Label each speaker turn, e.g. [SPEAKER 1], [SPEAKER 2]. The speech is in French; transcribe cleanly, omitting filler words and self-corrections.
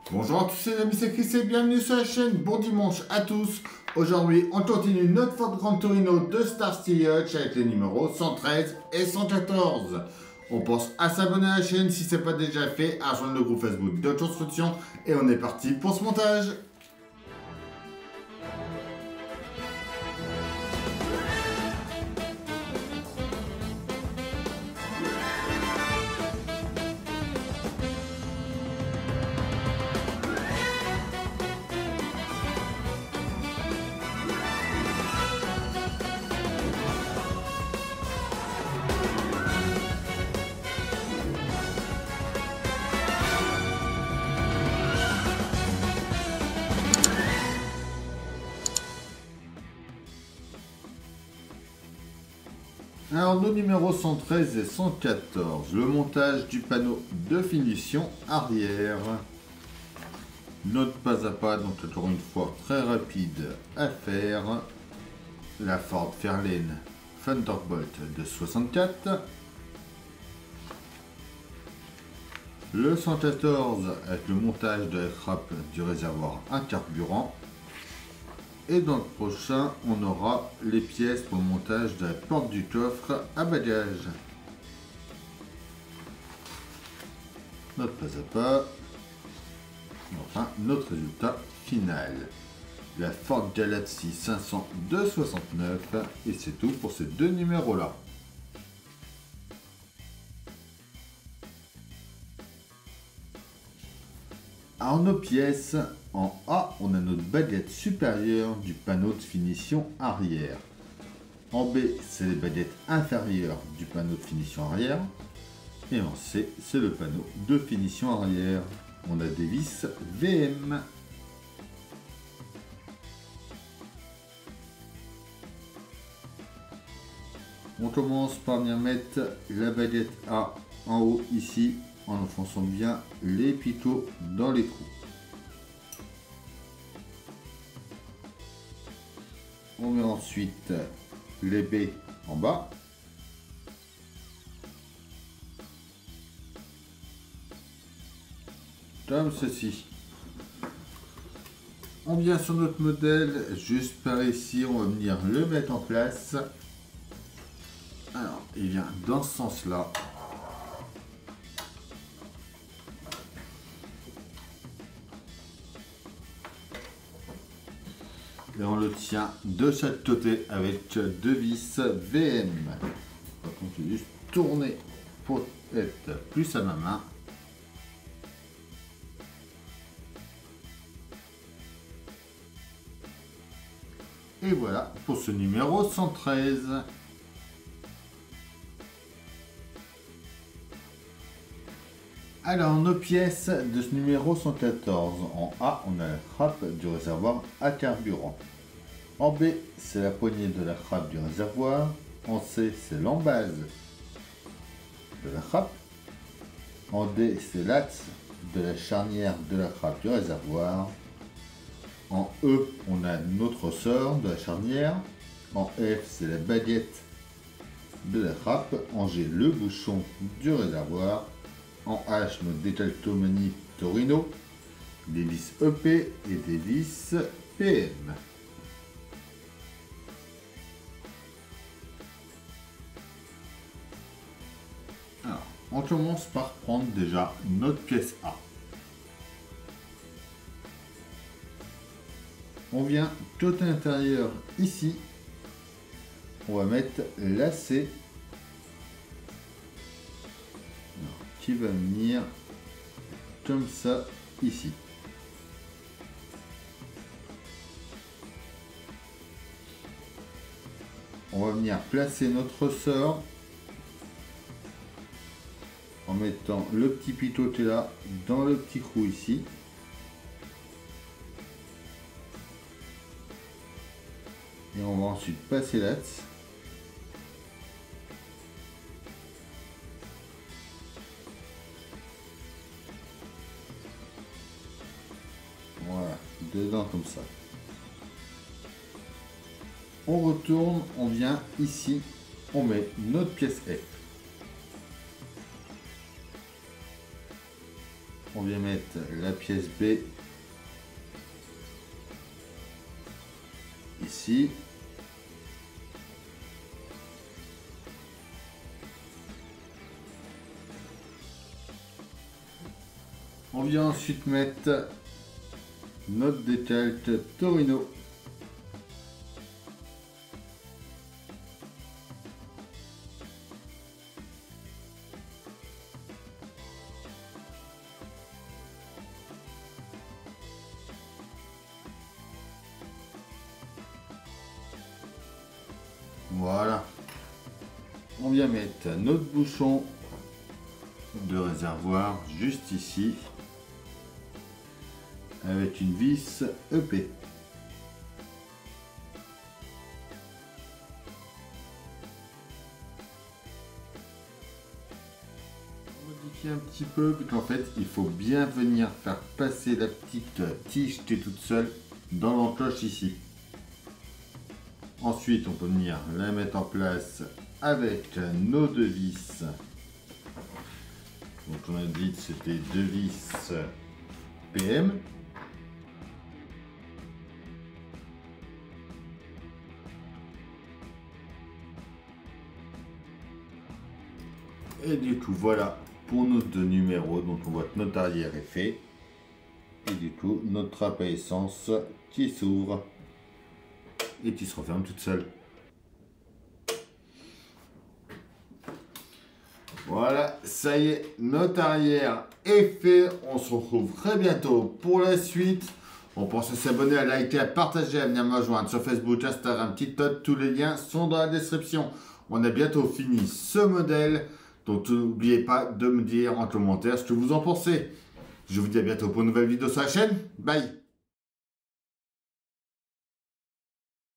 [SPEAKER 1] Bonjour à tous les amis, c'est Chris et bienvenue sur la chaîne. Bon dimanche à tous. Aujourd'hui, on continue notre Ford Gran Torino de Star Steel Hutch avec les numéros 113 et 114. On pense à s'abonner à la chaîne si ce n'est pas déjà fait, à rejoindre le groupe Facebook de construction et on est parti pour ce montage. Alors nos numéros 113 et 114, le montage du panneau de finition arrière. Note pas à pas, donc toujours une fois très rapide à faire. La Ford Fairlane Thunderbolt de 64. Le 114 avec le montage de la trappe du réservoir à carburant. Et dans le prochain, on aura les pièces pour le montage de la porte du coffre à bagages. Note pas à pas. Enfin, notre résultat final. La Ford Galaxy 500 de 69. Et c'est tout pour ces deux numéros-là. Alors nos pièces, en A, on a notre baguette supérieure du panneau de finition arrière. En B, c'est les baguettes inférieures du panneau de finition arrière. Et en C, c'est le panneau de finition arrière. On a des vis VM. On commence par venir mettre la baguette A en haut ici, en enfonçant bien les picots dans les trous. On met ensuite les baies en bas. Comme ceci. On vient sur notre modèle, juste par ici, on va venir le mettre en place. Alors, il vient dans ce sens-là. Et on le tient de chaque côté avec deux vis VM. Par contre, je vais juste tourner pour être plus à ma main. Et voilà pour ce numéro 113. Alors, nos pièces de ce numéro 114. En A, on a la trappe du réservoir à carburant. En B, c'est la poignée de la trappe du réservoir. En C, c'est l'embase de la trappe. En D, c'est l'axe de la charnière de la trappe du réservoir. En E, on a notre ressort de la charnière. En F, c'est la baguette de la trappe. En G, le bouchon du réservoir. En H, notre décalcomanie Torino, des vis EP et des vis PM. Alors, on commence par prendre déjà notre pièce A. On vient côté intérieur ici. On va mettre lacet qui va venir comme ça ici. On va venir placer notre ressort en mettant le petit pitot qui est là dans le petit trou ici. Et on va ensuite passer l'axe. Voilà, dedans comme ça. On retourne, on vient ici, on met notre pièce F. On vient mettre la pièce B ici. On vient ensuite mettre notre décalte Torino. Voilà. On vient mettre notre bouchon de réservoir juste ici avec une vis EP. On modifie un petit peu parce qu'en fait il faut bien venir faire passer la petite tige qui est toute seule dans l'encoche ici. Ensuite on peut venir la mettre en place avec nos deux vis. Donc on a dit que c'était deux vis PM. Et du coup voilà pour nos deux numéros. Donc on voit que notre arrière est fait. Et du coup notre trappe à essence qui s'ouvre et qui se referme toute seule. Voilà, ça y est, notre arrière est fait. On se retrouve très bientôt pour la suite. On pense à s'abonner, à liker, à partager, à venir me rejoindre sur Facebook, Instagram, TikTok. Tous les liens sont dans la description. On a bientôt fini ce modèle. Donc n'oubliez pas de me dire en commentaire ce que vous en pensez. Je vous dis à bientôt pour une nouvelle vidéo sur la chaîne. Bye!